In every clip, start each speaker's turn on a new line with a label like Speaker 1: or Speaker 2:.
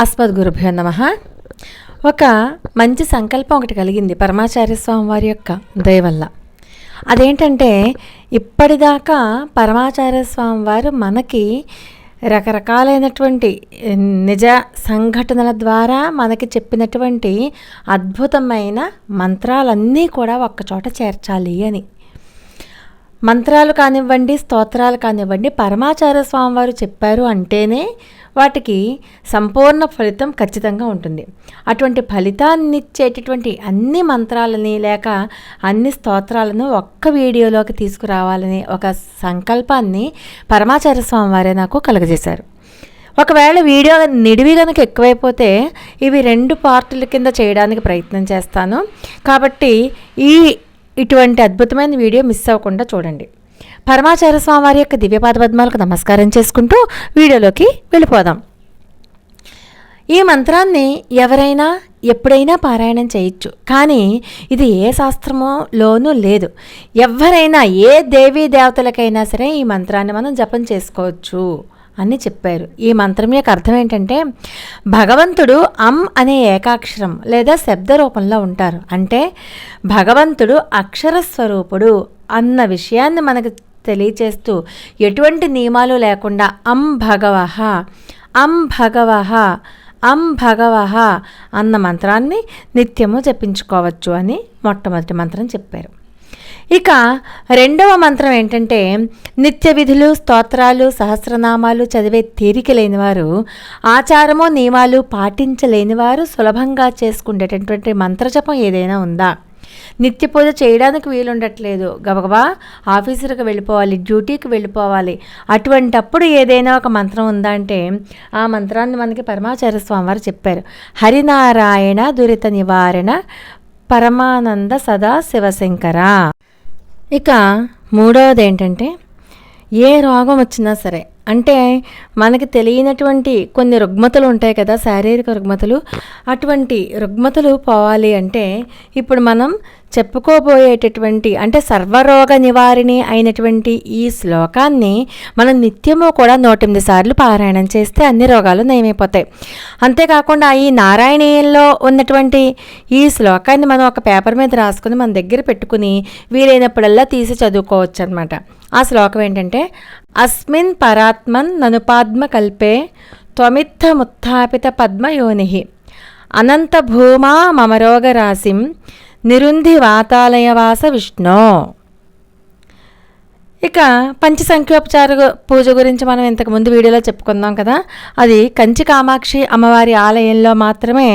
Speaker 1: అస్మద్గురుభ్యో నమః. ఒక మంచి సంకల్పం ఒకటి కలిగింది పరమాచార్య స్వామి వారి యొక్క దయ వల్ల. అదేంటంటే, ఇప్పటిదాకా పరమాచార్య స్వామి వారు మనకి రకరకాలైనటువంటి నిజ సంఘటనల ద్వారా మనకి చెప్పినటువంటి అద్భుతమైన మంత్రాలన్నీ కూడా ఒక్కచోట చేర్చాలి అని. మంత్రాలు కానివ్వండి, స్తోత్రాలు కానివ్వండి, పరమాచార్య స్వామి వారు చెప్పారు అంటేనే వాటికి సంపూర్ణ ఫలితం ఖచ్చితంగా ఉంటుంది. అటువంటి ఫలితాన్ని ఇచ్చేటటువంటి అన్ని మంత్రాలని లేక అన్ని స్తోత్రాలను ఒక్క వీడియోలోకి తీసుకురావాలని ఒక సంకల్పాన్ని పరమాచార్య స్వామి వారే నాకు కలుగజేశారు. ఒకవేళ వీడియో నిడివి కనుక ఎక్కువైపోతే ఇవి 2 పార్టుల కింద చేయడానికి ప్రయత్నం చేస్తాను. కాబట్టి ఇటువంటి అద్భుతమైన వీడియో మిస్ అవ్వకుండా చూడండి. పరమాచార్య స్వామి వారి యొక్క దివ్యపాద పద్మాలకు నమస్కారం చేసుకుంటూ వీడియోలోకి వెళ్ళిపోదాం. ఈ మంత్రాన్ని ఎవరైనా ఎప్పుడైనా పారాయణం చేయొచ్చు, కానీ ఇది ఏ శాస్త్రములోనూ లేదు. ఎవరైనా ఏ దేవీ దేవతలకైనా సరే ఈ మంత్రాన్ని మనం జపం చేసుకోవచ్చు అని చెప్పారు. ఈ మంత్రం యొక్క అర్థం ఏంటంటే, భగవంతుడు అనే ఏకాక్షరం లేదా శబ్ద రూపంలో ఉంటారు. అంటే భగవంతుడు అక్షర స్వరూపుడు అన్న విషయాన్ని మనకు తెలియచేస్తూ ఎటువంటి నియమాలు లేకుండా భగవః భగవః అన్న మంత్రాన్ని నిత్యము జపించుకోవచ్చు అని మొట్టమొదటి మంత్రం చెప్పారు. ఇక రెండవ మంత్రం ఏంటంటే, నిత్య విధులు, స్తోత్రాలు, సహస్రనామాలు చదివే తీరిక లేనివారు, ఆచారము నియమాలు పాటించలేనివారు సులభంగా చేసుకునేటటువంటి మంత్రజపం ఏదైనా ఉందా? నిత్య పూజ చేయడానికి వీలుండట్లేదు, గబగబా ఆఫీసులకు వెళ్ళిపోవాలి, డ్యూటీకి వెళ్ళిపోవాలి, అటువంటప్పుడు ఏదైనా ఒక మంత్రం ఉందా అంటే ఆ మంత్రాన్ని మనకి పరమాచార్య స్వామి వారు చెప్పారు. హరినారాయణ దురిత నివారణ పరమానంద సదా శివశంకర. ఇక మూడవది ఏంటంటే, ఏ రోగం వచ్చినా సరే, అంటే మనకి తెలియనటువంటి కొన్ని రుగ్మతలు ఉంటాయి కదా, శారీరక రుగ్మతలు, అటువంటి రుగ్మతలు పోవాలి అంటే ఇప్పుడు మనం చెప్పుకోబోయేటటువంటి అంటే సర్వరోగ నివారిణి అయినటువంటి ఈ శ్లోకాన్ని మనం నిత్యము కూడా 108 సార్లు పారాయణం చేస్తే అన్ని రోగాలు నయమైపోతాయి. అంతేకాకుండా ఈ నారాయణీయంలో ఉన్నటువంటి ఈ శ్లోకాన్ని మనం ఒక పేపర్ మీద రాసుకుని మన దగ్గర పెట్టుకుని వీలైనప్పుడల్లా తీసి చదువుకోవచ్చు అనమాట. ఆ శ్లోకం ఏంటంటే, అస్మిన్ పరాత్మన్ ననుపాద్మ కల్పే త్వమిత్థ ముత్థాపిత పద్మయోనిః అనంత భూమా మమరోగ రాశిం నిరుంధి వాతాలయవాస విష్ణు. ఇక పంచసంఖ్యోపచార పూజ గురించి మనం ఇంతకుముందు వీడియోలో చెప్పుకుందాం కదా. అది కంచి కామాక్షి అమ్మవారి ఆలయంలో మాత్రమే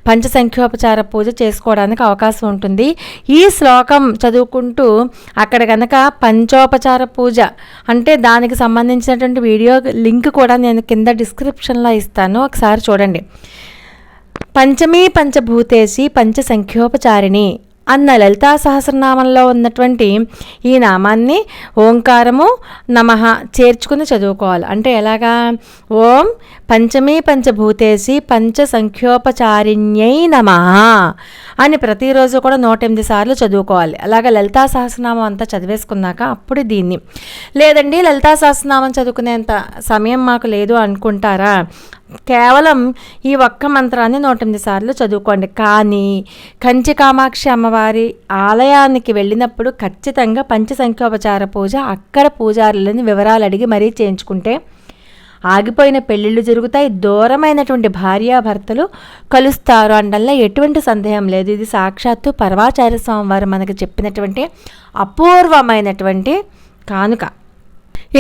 Speaker 1: పంచసంఖ్యోపచార పూజ చేసుకోవడానికి అవకాశం ఉంటుంది. ఈ శ్లోకం చదువుకుంటూ అక్కడ కనుక పంచోపచార పూజ అంటే దానికి సంబంధించినటువంటి వీడియో లింక్ కూడా నేను కింద డిస్క్రిప్షన్లో ఇస్తాను, ఒకసారి చూడండి. పంచమీ పంచభూతేసి పంచసంఖ్యోపచారిణి అన్న లలితా సహస్రనామంలో ఉన్నటువంటి ఈ నామాన్ని ఓంకారము నమః చేర్చుకుని చదువుకోవాలి. అంటే ఎలాగా? ఓం పంచమీ పంచభూతేసి పంచసంఖ్యోపచారిణ్యై నమః అని ప్రతిరోజు కూడా 108 సార్లు చదువుకోవాలి. అలాగా లలితా సహస్రనామం అంతా చదివేసుకున్నాక అప్పుడు దీన్ని, లేదండి లలితా సహస్రనామం చదువుకునేంత సమయం మాకు లేదు అనుకుంటారా, కేవలం ఈ ఒక్క మంత్రాన్ని 108 సార్లు చదువుకోండి. కానీ కంచి కామాక్షి అమ్మవారి ఆలయానికి వెళ్ళినప్పుడు ఖచ్చితంగా పంచసంఖ్యోపచార పూజ అక్కడ పూజారులని వివరాలు అడిగి మరీ చేయించుకుంటే ఆగిపోయిన పెళ్ళిళ్ళు జరుగుతాయి, దూరమైనటువంటి భార్యాభర్తలు కలుస్తారు అనడంలో ఎటువంటి సందేహం లేదు. ఇది సాక్షాత్తు పరమాచార్య స్వామి వారు మనకు చెప్పినటువంటి అపూర్వమైనటువంటి కానుక.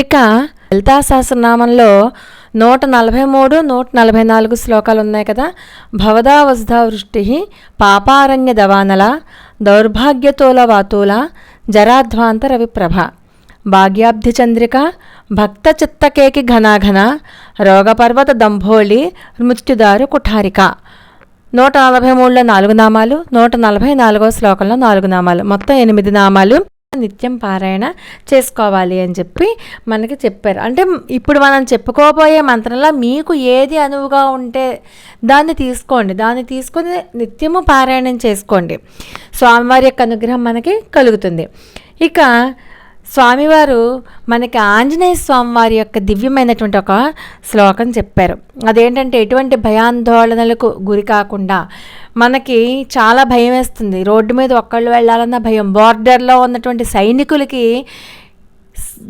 Speaker 1: ఇక లలితా సహస్రనామంలో 143, 144 శ్లోకాలు ఉన్నాయి కదా. భవదా వసుధా వృష్టి పాపారణ్య దవానల దౌర్భాగ్యతోల వాతూల జరాధ్వాంత రవిప్రభ భాగ్యాబ్ధి చంద్రిక భక్త చిత్తకేకి ఘనాఘన రోగపర్వత దంభోళి మృత్యుదారు కుఠారిక. 143లో 4 నామాలు, 144వ శ్లోకంలో 4 నామాలు, మొత్తం 8 నామాలు నిత్యం పారాయణ చేసుకోవాలి అని చెప్పి మనకి చెప్పారు. అంటే ఇప్పుడు మనం చెప్పుకోబోయే మంత్రంలో మీకు ఏది అనువుగా ఉంటే దాన్ని తీసుకొని నిత్యము పారాయణం చేసుకోండి. స్వామివారి యొక్క అనుగ్రహం మనకి కలుగుతుంది. ఇక స్వామివారు మనకి ఆంజనేయ స్వామివారి యొక్క దివ్యమైనటువంటి ఒక శ్లోకం చెప్పారు. అదేంటంటే ఎటువంటి భయాందోళనలకు గురి కాకుండా, మనకి చాలా భయం వేస్తుంది, రోడ్డు మీద ఒక్కళ్ళు వెళ్ళాలన్న భయం, బార్డర్లో ఉన్నటువంటి సైనికులకి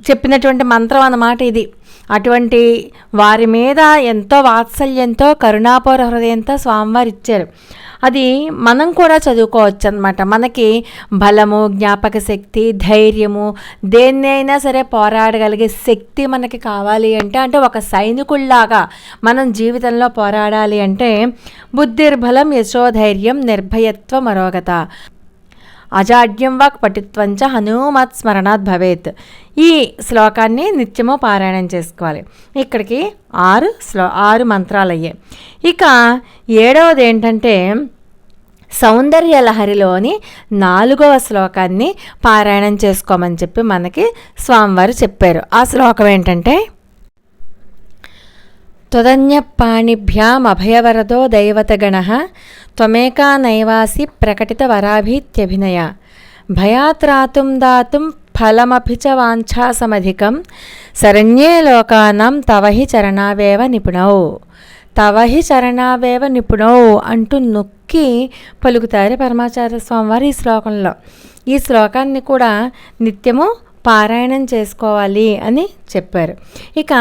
Speaker 1: చెప్పినటువంటి మంత్రం అన్నమాట ఇది. అటువంటి వారి మీద ఎంతో వాత్సల్యంతో కరుణాపూర హృదయంతో స్వామివారు ఇచ్చారు. అది మనం కూడా చదువుకోవచ్చు అన్నమాట. మనకి బలము, జ్ఞాపక శక్తి, ధైర్యము, దేన్నైనా సరే పోరాడగలిగే శక్తి మనకి కావాలి అంటే ఒక సైనికుల్లాగా మనం జీవితంలో పోరాడాలి అంటే బుద్ధిర్బలం యశోధైర్యం నిర్భయత్వం అరోగత అజాడ్యం వాక్ పటుత్వంచ హనుమత్ స్మరణాత్ భవేత్. ఈ శ్లోకాన్ని నిత్యము పారాయణం చేసుకోవాలి. ఇక్కడికి 6 మంత్రాలు అయ్యాయి. ఇక 7వది ఏంటంటే సౌందర్యలహరిలోని 4వ శ్లోకాన్ని పారాయణం చేసుకోమని చెప్పి మనకి స్వామివారు చెప్పారు. ఆ శ్లోకం ఏంటంటే త్వదన్యపాణిభ్యాం అభయవరదో దైవతగణః త్వమేకా నైవాసి ప్రకటిత వరాభీత్యభినయ భయాత్రాతుం దాతుం ఫలమపి చ వాంఛాసమధికం శరణ్యే లోకానాం తవహి చరణావేవ నిపుణౌ. తవహి చరణావేవ నిపుణౌ అంటూ నొక్కి పలుకుతారు పరమాచార్య స్వామివారు ఈ శ్లోకంలో. ఈ శ్లోకాన్ని కూడా నిత్యము పారాయణం చేసుకోవాలి అని చెప్పారు. ఇక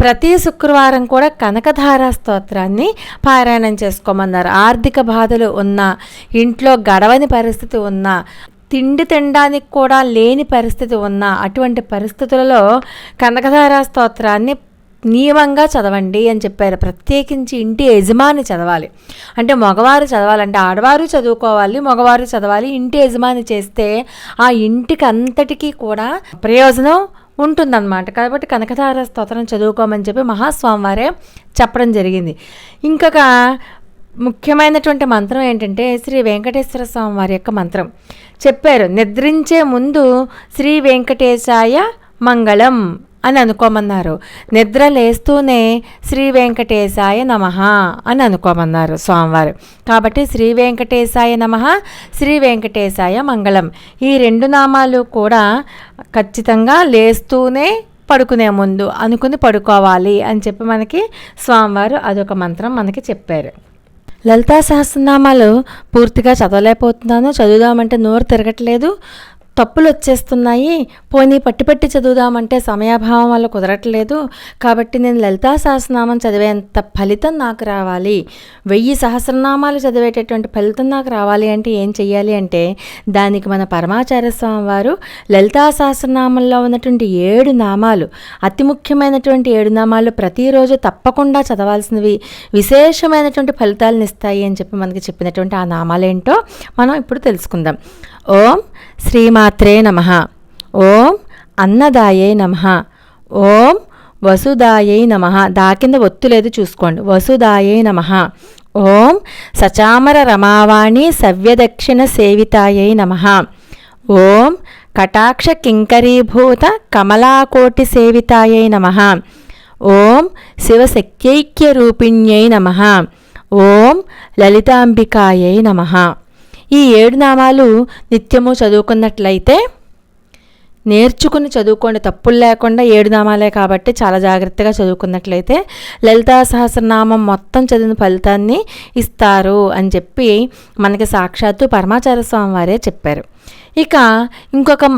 Speaker 1: ప్రతి శుక్రవారం కూడా కనకధార స్తోత్రాన్ని పారాయణం చేసుకోమన్నారు. ఆర్థిక బాధలు ఉన్నా, ఇంట్లో గడవని పరిస్థితి ఉన్నా, తిండి తినడానికి కూడా లేని పరిస్థితి ఉన్నా, అటువంటి పరిస్థితులలో కనకధార స్తోత్రాన్ని నియమంగా చదవండి అని చెప్పారు. ప్రత్యేకించి ఇంటి యజమాని చదవాలి. అంటే మగవారు చదవాలంటే ఆడవారు చదువుకోవాలి, మగవారు చదవాలి. ఇంటి యజమాని చేస్తే ఆ ఇంటికి అంతటికీ కూడా ప్రయోజనం ఉంటుందన్నమాట. కాబట్టి కనకధార స్తోత్రం చదువుకోమని చెప్పి మహాస్వామివారే చెప్పడం జరిగింది. ఇంకొక ముఖ్యమైనటువంటి మంత్రం ఏంటంటే శ్రీ వెంకటేశ్వర స్వామి వారి యొక్క మంత్రం చెప్పారు. నిద్రించే ముందు శ్రీ వెంకటేశాయ మంగళం అని అనుకోమన్నారు. నిద్ర లేస్తూనే శ్రీ వెంకటేశాయ నమః అని అనుకోమన్నారు స్వామివారు. కాబట్టి శ్రీ వెంకటేశాయ నమః, శ్రీ వెంకటేశాయ మంగళం, ఈ 2 నామాలు కూడా ఖచ్చితంగా లేస్తూనే పడుకునే ముందు అనుకుని పడుకోవాలి అని చెప్పి మనకి స్వామివారు అదొక మంత్రం మనకి చెప్పారు. లలితా సహస్రనామాలు పూర్తిగా చదవలేకపోతున్నాను, చదువుదామంటే నోరు తిరగట్లేదు, తప్పులు వచ్చేస్తున్నాయి, పోనీ పట్టి చదువుదామంటే సమయాభావం వల్ల కుదరట్లేదు. కాబట్టి నేను లలితా సహస్రనామం చదివేంత ఫలితం నాకు రావాలి, 1000 సహస్రనామాలు చదివేటటువంటి ఫలితం నాకు రావాలి అంటే ఏం చెయ్యాలి అంటే దానికి మన పరమాచార్య స్వామి వారు లలితా సహస్రనామంలో ఉన్నటువంటి 7 నామాలు, అతి ముఖ్యమైనటువంటి 7 నామాలు ప్రతిరోజు తప్పకుండా చదవాల్సినవి, విశేషమైనటువంటి ఫలితాలను ఇస్తాయి అని చెప్పి మనకి చెప్పినటువంటి ఆ నామాలేంటో మనం ఇప్పుడు తెలుసుకుందాం. ఓం శ్రీమాత్రే నమః, ఓం అన్నదాయే నమః, ఓం వసుదాయై నమః, దా కింద ఒత్తు లేదు చూసుకోండి, వసుదాయై నమః, ఓం సచామర రమావాణి సవ్యదక్షిణ సేవితాయై నమః, ఓం కటాక్ష కింకరీభూత కమలాకోటి సేవితాయై నమః, ఓం శివశక్త్యైక్య రూపిణ్యై నమః, ఓం లలితాంబికాయై నమః. ఈ 7 నామాలు నిత్యము చదువుకున్నట్లయితే, నేర్చుకుని చదువుకోండి, తప్పులు లేకుండా 7 నామాలే కాబట్టి చాలా జాగ్రత్తగా చదువుకున్నట్లయితే లలితా సహస్రనామం మొత్తం చదివిన ఫలితాన్ని ఇస్తారు అని చెప్పి మనకి సాక్షాత్తు పరమాచార్య స్వామి వారే చెప్పారు. ఇక ఇంకొక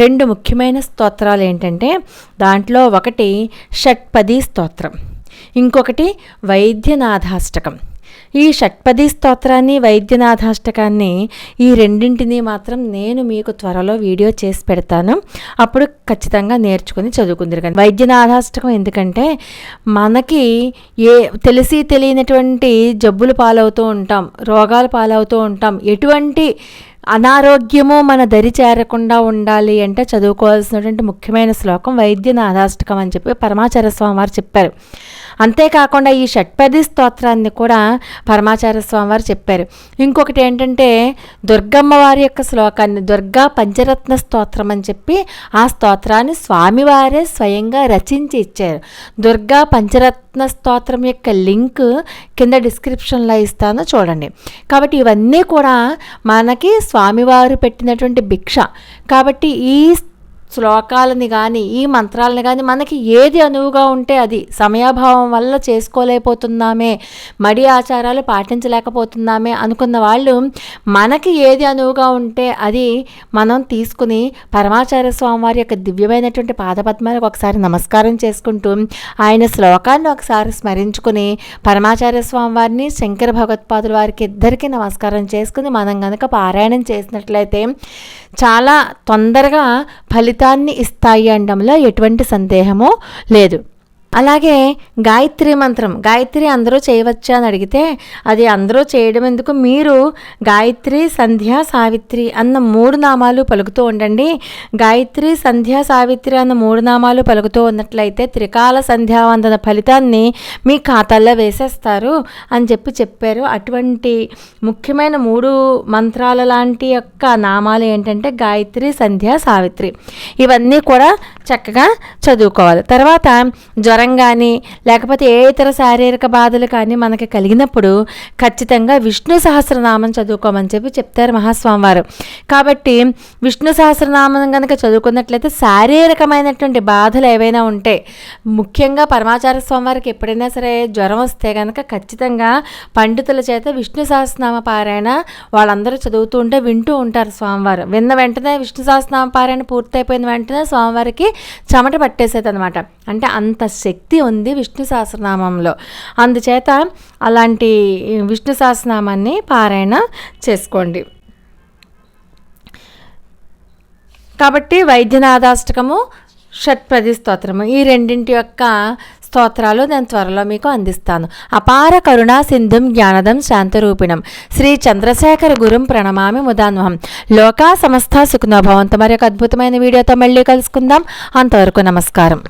Speaker 1: 2 ముఖ్యమైన స్తోత్రాలు ఏంటంటే దాంట్లో ఒకటి షట్పది స్తోత్రం, ఇంకొకటి వైద్యనాథాష్టకం. ఈ షట్పది స్తోత్రాన్ని, వైద్యనాథాష్టకాన్ని, ఈ రెండింటినీ మాత్రం నేను మీకు త్వరలో వీడియో చేసి పెడతాను, అప్పుడు ఖచ్చితంగా నేర్చుకుని చదువుకుందరు. కానీ వైద్యనాథాష్టకం ఎందుకంటే మనకి తెలిసి తెలియనటువంటి జబ్బులు పాలవుతూ ఉంటాం, రోగాలు పాలవుతూ ఉంటాం. ఎటువంటి అనారోగ్యము మన దరి చేరకుండా ఉండాలి అంటే చదువుకోవాల్సినటువంటి ముఖ్యమైన శ్లోకం వైద్యనాథాష్టకం అని చెప్పి పరమాచార్య స్వామి వారు చెప్పారు. అంతేకాకుండా ఈ షట్పది స్తోత్రాన్ని కూడా పరమాచార్య స్వామి వారు చెప్పారు. ఇంకొకటి ఏంటంటే దుర్గమ్మ వారి యొక్క శ్లోకాన్ని, దుర్గా పంచరత్న స్తోత్రం అని చెప్పి ఆ స్తోత్రాన్ని స్వామివారే స్వయంగా రచించి ఇచ్చారు. దుర్గా పంచరత్న స్తోత్రం యొక్క లింక్ కింద డిస్క్రిప్షన్లో ఇస్తాను, చూడండి. కాబట్టి ఇవన్నీ కూడా మనకి స్వామివారు పెట్టినటువంటి భిక్ష. కాబట్టి ఈ శ్లోకాలని కానీ ఈ మంత్రాలని కానీ మనకి ఏది అనువుగా ఉంటే అది, సమయాభావం వల్ల చేసుకోలేకపోతున్నామే, మడి ఆచారాలు పాటించలేకపోతున్నామే అనుకున్న వాళ్ళు మనకి ఏది అనువుగా ఉంటే అది మనం తీసుకుని పరమాచార్య స్వామివారి యొక్క దివ్యమైనటువంటి పాదపద్మాలకు ఒకసారి నమస్కారం చేసుకుంటూ ఆయన శ్లోకాన్ని ఒకసారి స్మరించుకుని పరమాచార్య స్వామివారిని శంకర భగవత్పాదుల వారికి ఇద్దరికీ నమస్కారం చేసుకుని మనం కనుక పారాయణం చేసినట్లయితే చాలా తొందరగా ఫలితాన్ని ఇస్తాయి అనడంలో ఎటువంటి సందేహము లేదు. అలాగే గాయత్రి మంత్రం, గాయత్రి అందరూ చేయవచ్చా అని అడిగితే అది అందరూ చేయడం ఎందుకు, మీరు గాయత్రి, సంధ్య, సావిత్రి అన్న 3 నామాలు పలుకుతూ ఉండండి. గాయత్రి, సంధ్య, సావిత్రి అన్న 3 నామాలు పలుకుతూ ఉన్నట్లయితే త్రికాల సంధ్యావందన ఫలితాన్ని మీ ఖాతాల్లో వేసేస్తారు అని చెప్పారు. అటువంటి ముఖ్యమైన 3 మంత్రాల లాంటి యొక్క నామాలు ఏంటంటే గాయత్రి, సంధ్య, సావిత్రి. ఇవన్నీ కూడా చక్కగా చదువుకోవాలి. తర్వాత జ్వరం కానీ లేకపోతే ఏ ఇతర శారీరక బాధలు కానీ మనకి కలిగినప్పుడు ఖచ్చితంగా విష్ణు సహస్రనామం చదువుకోమని చెప్తారు మహాస్వామివారు. కాబట్టి విష్ణు సహస్రనామం కనుక చదువుకున్నట్లయితే శారీరకమైనటువంటి బాధలు ఏవైనా ఉంటే, ముఖ్యంగా పరమాచార్య స్వామివారికి ఎప్పుడైనా సరే జ్వరం వస్తే కనుక ఖచ్చితంగా పండితుల చేత విష్ణు సహస్రనామ పారాయణ వాళ్ళందరూ చదువుతూ ఉంటే వింటూ ఉంటారు స్వామివారు. విన్న వెంటనే విష్ణు సహస్రనామ పారాయణ పూర్తయిపోయిన వెంటనే స్వామివారికి చెమట పట్టేసేది అనమాట. అంటే అంత శక్తి ఉంది విష్ణు సహస్రనామంలో. అందుచేత అలాంటి విష్ణు సహస్రనామాన్ని పారాయణ చేసుకోండి. కాబట్టి వైద్యనాథాష్టకము, షట్పది స్తోత్రము, ఈ రెండింటి యొక్క స్తోత్రాలు నేను త్వరలో మీకు అందిస్తాను. అపార కరుణా సింధుం జ్ఞానదం శాంతరూపిణం శ్రీ చంద్రశేఖర గురుం ప్రణమామి ముదాన్వహం. లోకా సమస్త సుఖనో భవంతు. మరి ఒక అద్భుతమైన వీడియోతో మళ్ళీ కలుసుకుందాం. అంతవరకు నమస్కారం.